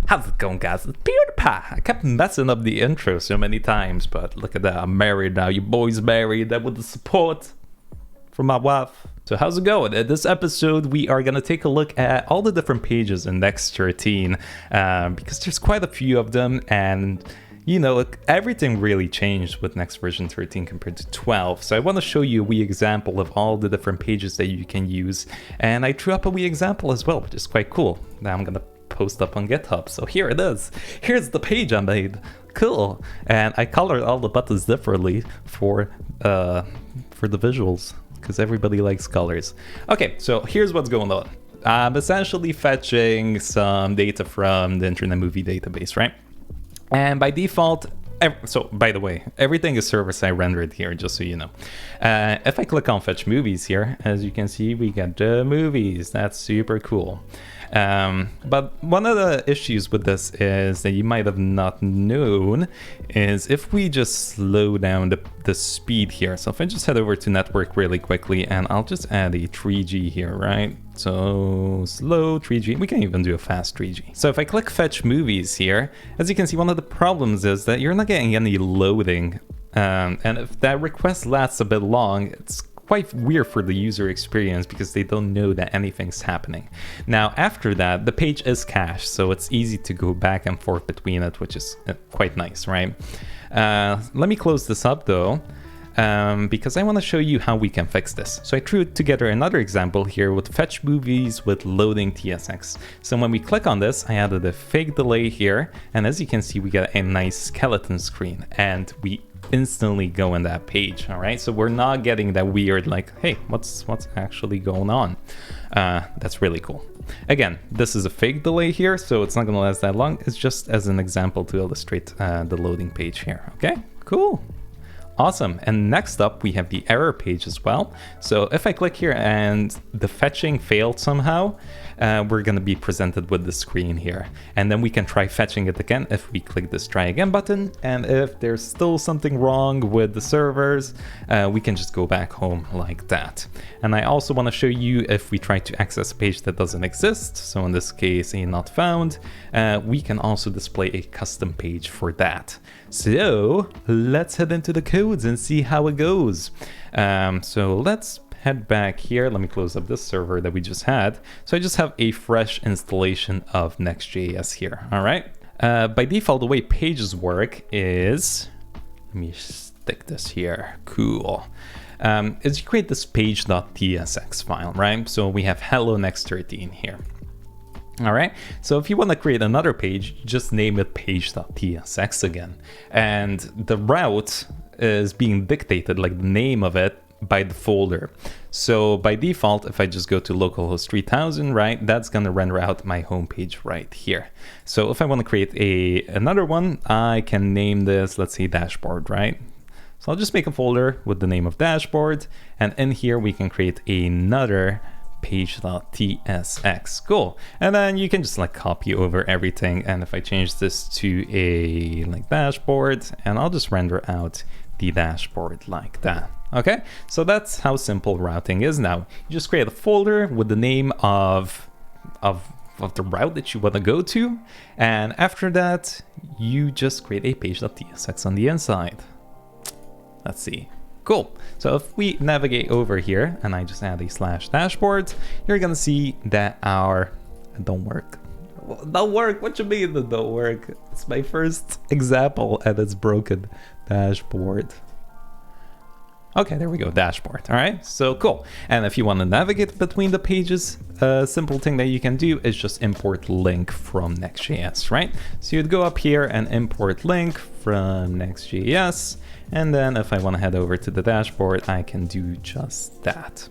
How's it going, guys? It's PewDiePie. I kept messing up the intro so many times, but look at that. I'm married now. Your boy's married. That with the support from my wife. So how's it going? In this episode, we are going to take a look at all the different pages in Next.js because there's quite a few of them, and you know, everything really changed with Next version 13 compared to 12. So I want to show you a wee example of all the different pages that you can use. And I drew up a wee example as well, which is quite cool. Now I'm going to post up on GitHub. So here it is. Here's the page I made. Cool. And I colored all the buttons differently for the visuals, because everybody likes colors. Okay, so here's what's going on. I'm essentially fetching some data from the Internet Movie Database, right? And by default, so by the way, everything is server-side rendered here, just so you know. If I click on Fetch Movies here, as you can see, we get the movies. That's super cool. But one of the issues with this is that you might have not known is if we just slow down the speed here. So if I just head over to network really quickly, and I'll just add a 3G here, right? So slow 3G, we can even do a fast 3G. So if I click Fetch Movies here, as you can see, one of the problems is that you're not getting any loading. And if that request lasts a bit long, it's quite weird for the user experience because they don't know that anything's happening. Now, after that, the page is cached, so it's easy to go back and forth between it, which is quite nice, right? Let me close this up though, because I want to show you how we can fix this. So I threw together another example here with Fetch Movies with loading TSX. So when we click on this, I added a fake delay here, and as you can see, we get a nice skeleton screen, and we instantly go in that page. All right, so we're not getting that weird like, hey, what's actually going on? That's really cool. Again, this is a fake delay here, so it's not going to last that long. It's just as an example to illustrate the loading page here. Okay, cool. Awesome. And next up, we have the error page as well. So if I click here and the fetching failed somehow, we're going to be presented with the screen here. And then we can try fetching it again if we click this try again button. And if there's still something wrong with the servers, we can just go back home like that. And I also want to show you if we try to access a page that doesn't exist. So in this case, a not found, we can also display a custom page for that. So let's head into the codes and see how it goes. So let's head back here. Let me close up this server that we just had. So I just have a fresh installation of Next.js here. All right. By default, the way pages work is, let me stick this here. Cool. Is you create this page.tsx file, right? So we have hello next13 here. All right, so if you want to create another page, just name it page.tsx again. And the route is being dictated, like the name of it, by the folder. So by default, if I just go to localhost 3000, right, that's going to render out my home page right here. So if I want to create another one, I can name this, let's say dashboard, right? So I'll just make a folder with the name of dashboard. And in here, we can create another page.tsx. Cool. And then you can just like copy over everything. And if I change this to a like dashboard, and I'll just render out the dashboard like that. Okay, so that's how simple routing is now. You just create a folder with the name of the route that you want to go to, and after that you just create a page.tsx on the inside. Let's see. Cool. So if we navigate over here and I just add a /dashboard, you're gonna see that our don't work. What you mean it don't work? It's my first example and it's broken. Dashboard. Okay, there we go, dashboard. All right, so cool. And if you want to navigate between the pages, a simple thing that you can do is just import link from Next.js, right? So you'd go up here and import link from Next.js. And then if I want to head over to the dashboard, I can do just that.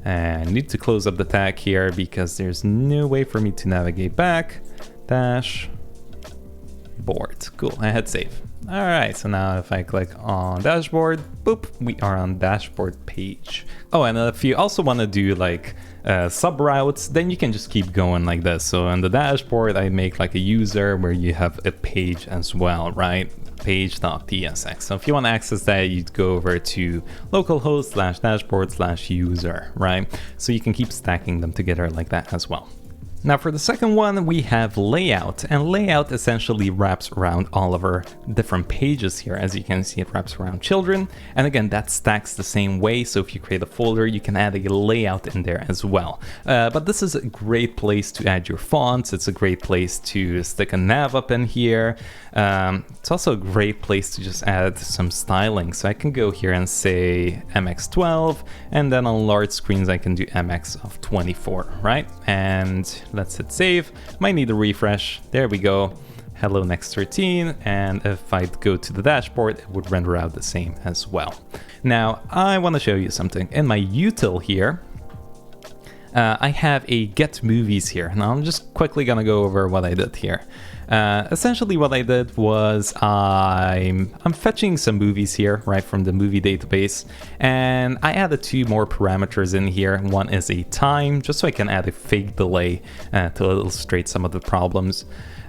And I need to close up the tag here because there's no way for me to navigate back. Dashboard. Cool, I hit save. All right, so now if I click on dashboard, boop, we are on dashboard page. Oh, and if you also want to do like sub routes, then you can just keep going like this. So on the dashboard, I make like a user where you have a page as well, right? Page.tsx. So if you want to access that, you'd go over to localhost /dashboard/user, right? So you can keep stacking them together like that as well. Now for the second one, we have layout, and layout essentially wraps around all of our different pages here. As you can see, it wraps around children. And again, that stacks the same way. So if you create a folder, you can add a layout in there as well. But this is a great place to add your fonts. It's a great place to stick a nav up in here. It's also a great place to just add some styling. So I can go here and say MX12, and then on large screens, I can do MX of 24, right? And let's hit save. Might need a refresh. There we go. Hello Next.13. And if I go to the dashboard, it would render out the same as well. Now, I want to show you something. In my util here, I have a get movies here. Now I'm just quickly gonna go over what I did here. Essentially what I did was I'm fetching some movies here, right, from the movie database, and I added 2 more parameters in here. One is a time, just so I can add a fake delay to illustrate some of the problems.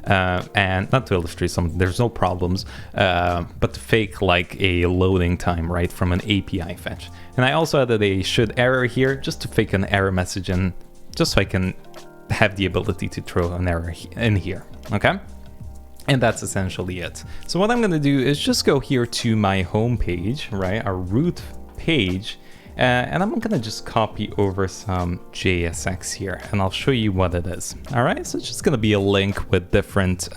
And not to illustrate some, there's no problems, but to fake like a loading time, right, from an API fetch. And I also added a should error here, just to fake an error message in, just so I can have the ability to throw an error in here, okay? And that's essentially it. So what I'm gonna do is just go here to my home page, right, our root page, and I'm gonna just copy over some JSX here, and I'll show you what it is. All right, so it's just gonna be a link with different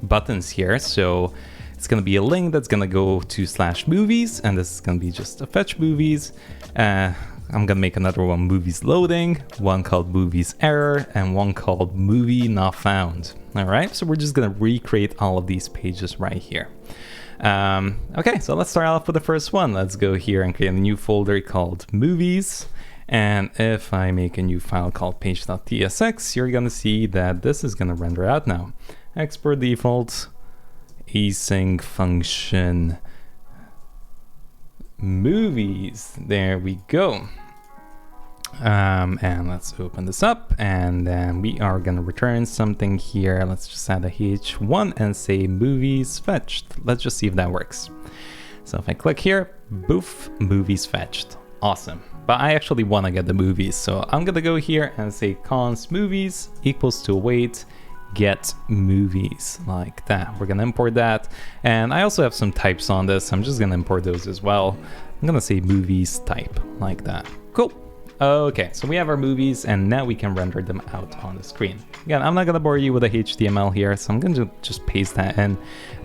buttons here. So it's gonna be a link that's gonna go to /movies, and this is gonna be just a fetch movies. I'm gonna make another one, movies loading, one called movies error, and one called movie not found. All right, so we're just gonna recreate all of these pages right here. Okay, so let's start off with the first one. Let's go here and create a new folder called movies. And if I make a new file called page.tsx, you're gonna see that this is gonna render out now. Export default, async function, movies. There we go. And let's open this up, and then we are gonna return something here. Let's just add a h1 and say movies fetched. Let's just see if that works. So if I click here, boof, movies fetched. Awesome. But I actually want to get the movies, so I'm gonna go here and say const movies equals to await get movies, like that. We're gonna import that, and I also have some types on this. I'm just gonna import those as well. I'm gonna say movies type, like that. Cool. Okay, so we have our movies, and now we can render them out on the screen. Again, I'm not gonna bore you with the HTML here, so I'm gonna just paste that in.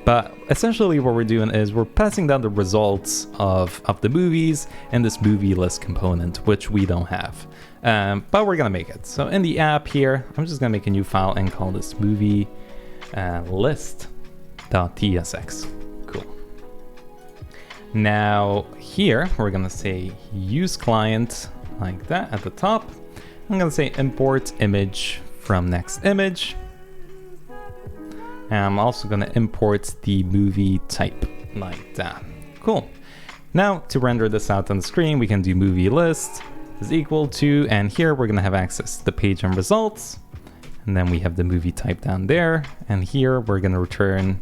But essentially what we're doing is we're passing down the results of the movies in this movie list component, which we don't have. But we're gonna make it. So in the app here, I'm just gonna make a new file and call this movie list.tsx. Cool. Now here, we're gonna say use client, like that at the top. I'm gonna say import image from next image. And I'm also gonna import the movie type, like that. Cool. Now to render this out on the screen, we can do movie list is equal to, and here we're gonna have access to the page and results. And then we have the movie type down there. And here we're gonna return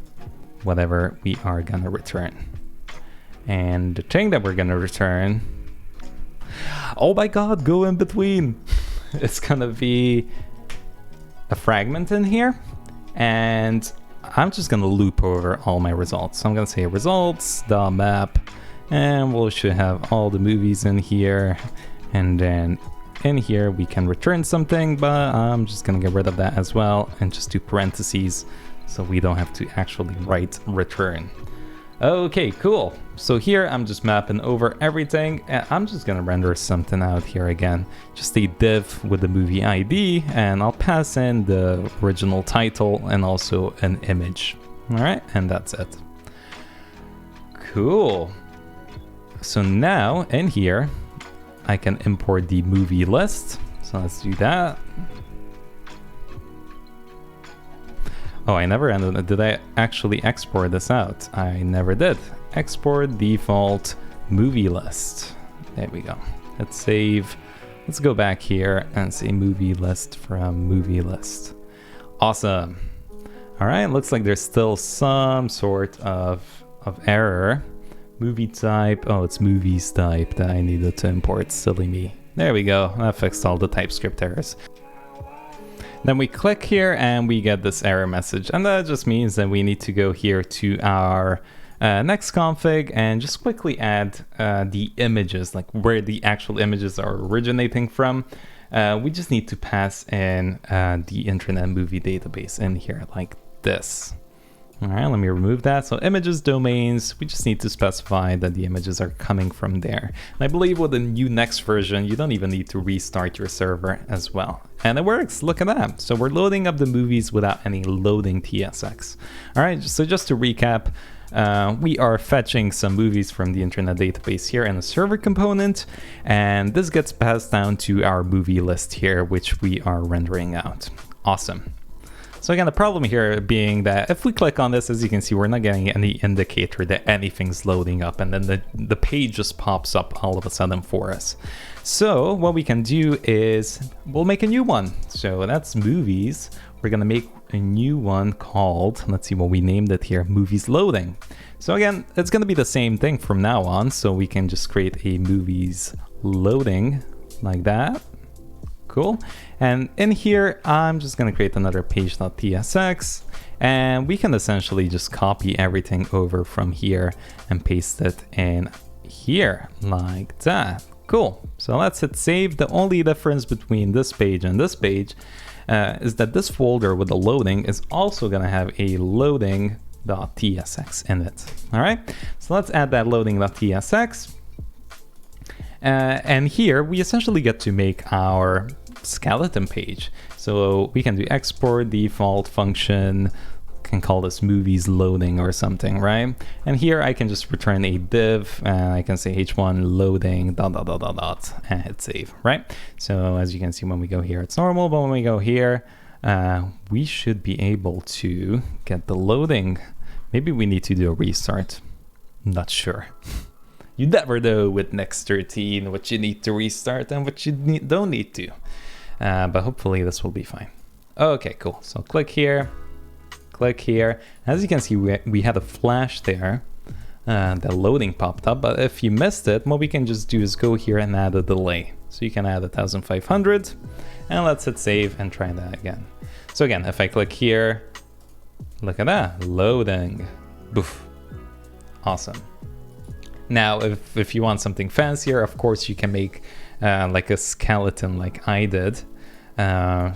whatever we are gonna return. And the thing that we're gonna return, oh my god, go in between. It's gonna be a fragment in here, and I'm just gonna loop over all my results. So I'm gonna say results.map, and we should have all the movies in here, and then in here we can return something, but I'm just gonna get rid of that as well and just do parentheses so we don't have to actually write return. Okay, cool. So here I'm just mapping over everything, and I'm just gonna render something out here again. Just a div with the movie ID, and I'll pass in the original title and also an image. All right, and that's it. Cool. So now in here, I can import the movie list. So let's do that. Oh, I never ended. Did I actually export this out? I never did. Export default movie list. There we go. Let's save. Let's go back here and say movie list from movie list. Awesome. All right, looks like there's still some sort of error. Movie type. Oh, it's movies type that I needed to import. Silly me. There we go. That fixed all the TypeScript errors. Then we click here and we get this error message. And that just means that we need to go here to our next config and just quickly add the images, like where the actual images are originating from. We just need to pass in the Internet Movie Database in here like this. All right, let me remove that. So images, domains, we just need to specify that the images are coming from there. And I believe with the new Next version, you don't even need to restart your server as well. And it works, look at that. So we're loading up the movies without any loading TSX. All right, so just to recap, we are fetching some movies from the Internet Database here in the server component, and this gets passed down to our movie list here, which we are rendering out. Awesome. So again, the problem here being that if we click on this, as you can see, we're not getting any indicator that anything's loading up, and then the page just pops up all of a sudden for us. So what we can do is we'll make a new one. So that's movies. We're gonna make a new one called, let's see what we named it here, movies loading. So again, it's gonna be the same thing from now on. So we can just create a movies loading like that. Cool. And in here, I'm just going to create another page.tsx, and we can essentially just copy everything over from here and paste it in here like that. Cool. So let's hit save. The only difference between this page and this page is that this folder with the loading is also going to have a loading.tsx in it. All right. So let's add that loading.tsx. And here we essentially get to make our skeleton page. So we can do export default function, can call this movies loading or something, right? And here I can just return a div, and I can say h1 loading ... and hit save, right? So as you can see, when we go here, it's normal, but when we go here, we should be able to get the loading. Maybe we need to do a restart. Not sure. You never know with Next 13 what you need to restart and what you don't need to. But hopefully this will be fine. Okay, cool. So click here. As you can see, we had a flash there. The loading popped up, but if you missed it, what we can just do is go here and add a delay. So you can add 1500, and let's hit save and try that again. So again, if I click here, look at that, loading. Boof. Awesome. Now, if you want something fancier, of course, you can make like a skeleton like I did.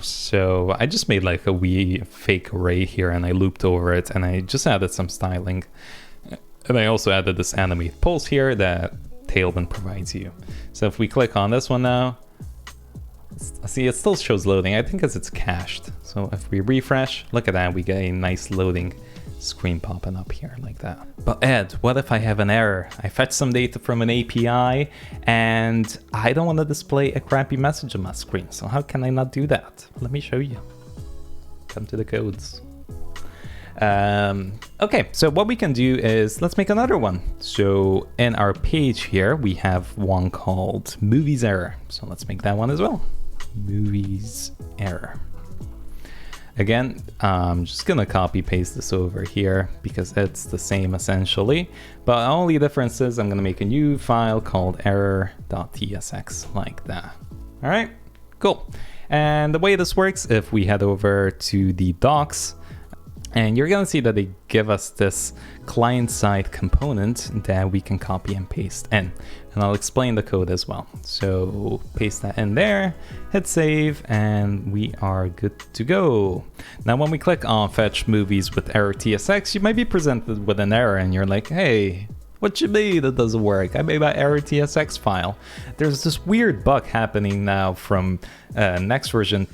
So I just made like a wee fake array here, and I looped over it, and I just added some styling. And I also added this animate pulse here that Tailwind provides you. So if we click on this one now, see, it still shows loading. I think because it's cached. So if we refresh, look at that, we get a nice loading screen popping up here like that. But Ed, what if I have an error? I fetch some data from an API and I don't want to display a crappy message on my screen. So how can I not do that? Let me show you. Come to the codes. Okay, so what we can do is let's make another one. So in our page here, we have one called movies error. So let's make that one as well. Movies error. Again, I'm just gonna copy paste this over here because it's the same essentially, but the only difference is I'm gonna make a new file called error.tsx like that. All right, cool. And the way this works, if we head over to the docs, and you're gonna see that they give us this client-side component that we can copy and paste in. And I'll explain the code as well. So paste that in there, hit save, and we are good to go. Now, when we click on fetch movies with error TSX, you might be presented with an error and you're like, hey, what you mean it doesn't work? I made my error TSX file. There's this weird bug happening now from next version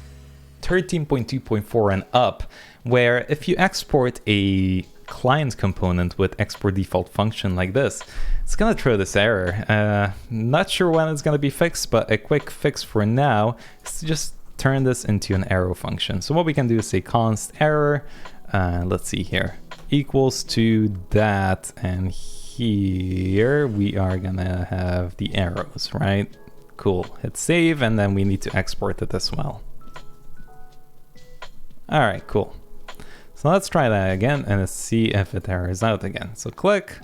13.2.4 and up, where if you export a client component with export default function like this, it's gonna throw this error. Not sure when it's gonna be fixed, but a quick fix for now is to just turn this into an arrow function. So what we can do is say const error, let's see here, equals to that, and here we are gonna have the arrows, right? Cool, hit save, and then we need to export it as well. All right, cool. So let's try that again and let's see if it errors out again. So click,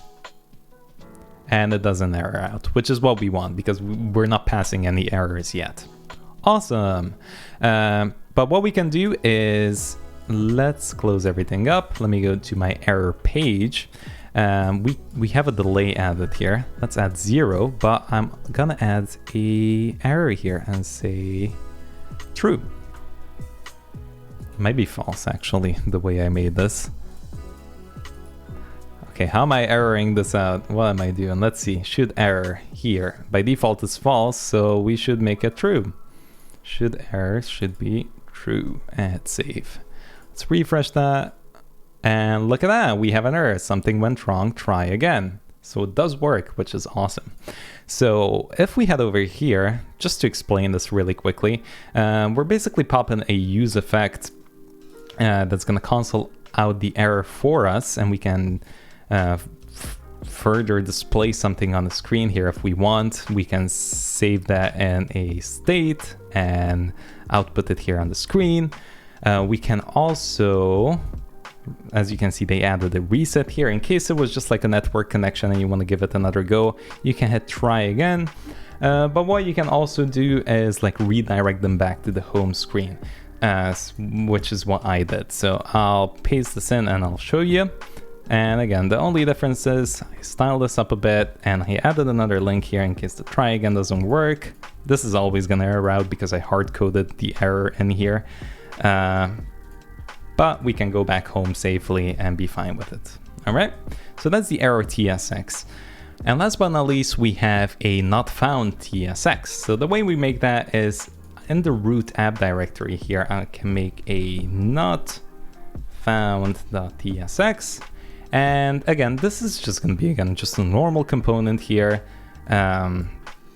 and it doesn't error out, which is what we want because we're not passing any errors yet. Awesome. But But what we can do is, let's close everything up. Let me go to my error page. We have a delay added here. Let's add 0, but I'm gonna add a error here and say true. It might be false actually, the way I made this. Okay, how am I erroring this out? What am I doing? Let's see, should error here. By default it's false, so we should make it true. Should error should be true and save. Let's refresh that. And look at that, we have an error. Something went wrong, try again. So it does work, which is awesome. So if we head over here, just to explain this really quickly, we're basically popping a use effect that's gonna cancel out the error for us, and we can further display something on the screen here if we want. We can save that in a state and output it here on the screen. We can also, as you can see, they added a reset here. In case it was just like a network connection and you want to give it another go, you can hit try again. But what you can also do is like redirect them back to the home screen, which is what I did. So I'll paste this in and I'll show you. And again, the only difference is I styled this up a bit and I added another link here in case the try again doesn't work. This is always going to error out because I hard-coded the error in here. But we can go back home safely and be fine with it. All right, so that's the error TSX. And last but not least, we have a not found TSX. So the way we make that is in the root app directory here, I can make a not found.tsx. And again, this is just going to be, again, just a normal component here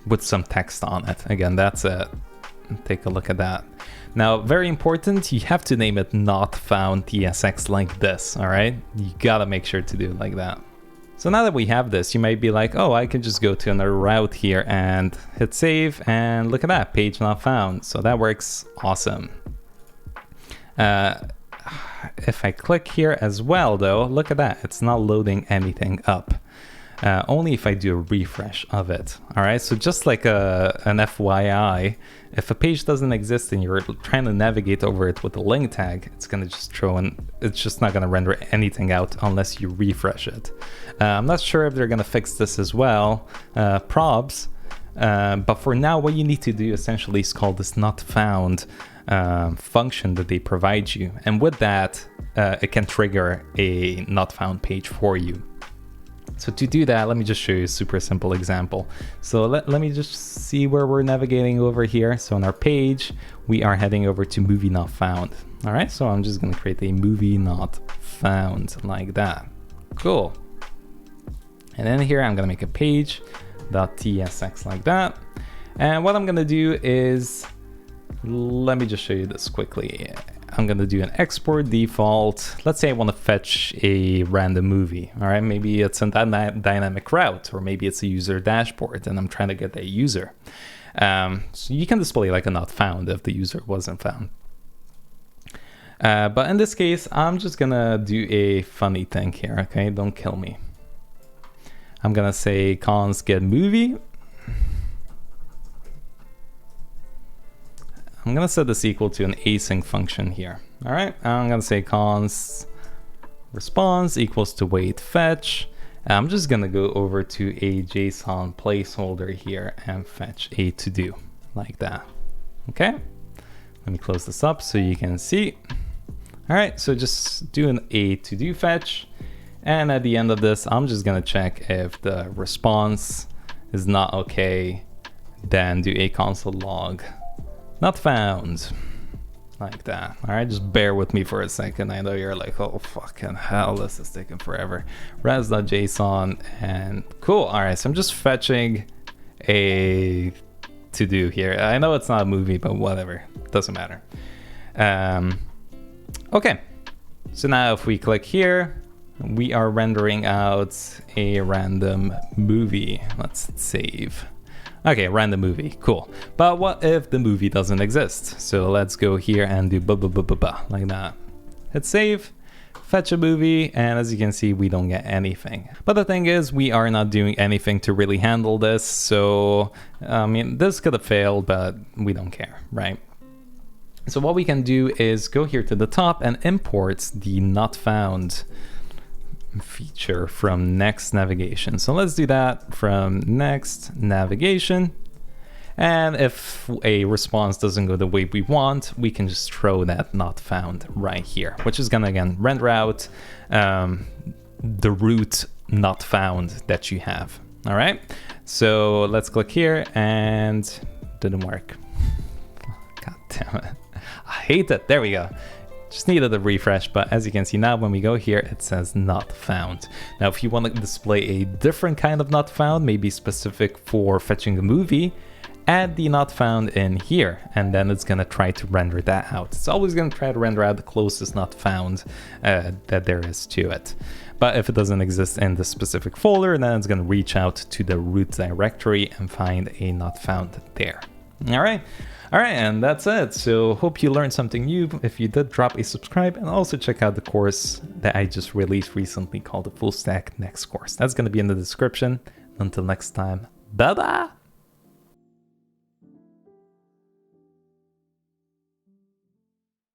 with some text on it. Again, that's it. Take a look at that. Now, very important, you have to name it not found TSX like this, all right? You gotta make sure to do it like that. So now that we have this, you might be like, oh, I can just go to another route here and hit save, and look at that, page not found. So that works awesome. If I click here as well, though, look at that, it's not loading anything up. Only if I do a refresh of it. All right, so just like an FYI, if a page doesn't exist and you're trying to navigate over it with a link tag, it's gonna just throw in, it's just not gonna render anything out unless you refresh it. I'm not sure if they're gonna fix this as well, probs, but for now what you need to do essentially is call this not found function that they provide you. And with that, it can trigger a not found page for you. So to do that, let me just show you a super simple example. So let me just see where we're navigating over here. So on our page, we are heading over to movie not found. All right, so I'm just gonna create a movie not found like that. Cool. And then here, I'm gonna make a page.tsx like that. And what I'm gonna do is, let me just show you this quickly. I'm gonna do an export default. Let's say I want to fetch a random movie. All right, maybe it's a dynamic route, or maybe it's a user dashboard, and I'm trying to get a user. So you can display like a not found if the user wasn't found. But in this case, I'm just gonna do a funny thing here. Okay, don't kill me. I'm gonna say const get movie. I'm gonna set this equal to an async function here. All right, I'm gonna say const response equals to wait fetch. I'm just gonna go over to a JSON placeholder here and fetch a to do like that. Okay, let me close this up so you can see. All right, so just do an a to do fetch. And at the end of this, I'm just gonna check if the response is not okay, then do a console log not found, like that. All right, just bear with me for a second. I know you're like, oh, fucking hell, this is taking forever. res.json and cool. All right, so I'm just fetching a to do here. I know it's not a movie, but whatever, doesn't matter. Okay, so now if we click here, we are rendering out a random movie. Let's save. Okay, random movie, cool. But what if the movie doesn't exist? So let's go here and do like that. Hit save, fetch a movie, and as you can see, we don't get anything. But the thing is, we are not doing anything to really handle this. So, I mean, this could have failed, but we don't care, right? So what we can do is go here to the top and import the not found feature from Next navigation. So let's do that from Next navigation. And if a response doesn't go the way we want, we can just throw that not found right here, which is gonna again render out the root not found that you have. All right, so let's click here, and didn't work. God damn it, I hate it. There we go. Just needed a refresh, but as you can see now, when we go here, it says not found. Now, if you want to display a different kind of not found, maybe specific for fetching a movie, add the not found in here, and then it's going to try to render that out. It's always going to try to render out the closest not found that there is to it. But if it doesn't exist in the specific folder, then it's going to reach out to the root directory and find a not found there. All right, and that's it. So hope you learned something new. If you did, drop a subscribe, and also check out the course that I just released recently called the Full Stack Next course. That's going to be in the description. Until next time, bye-bye.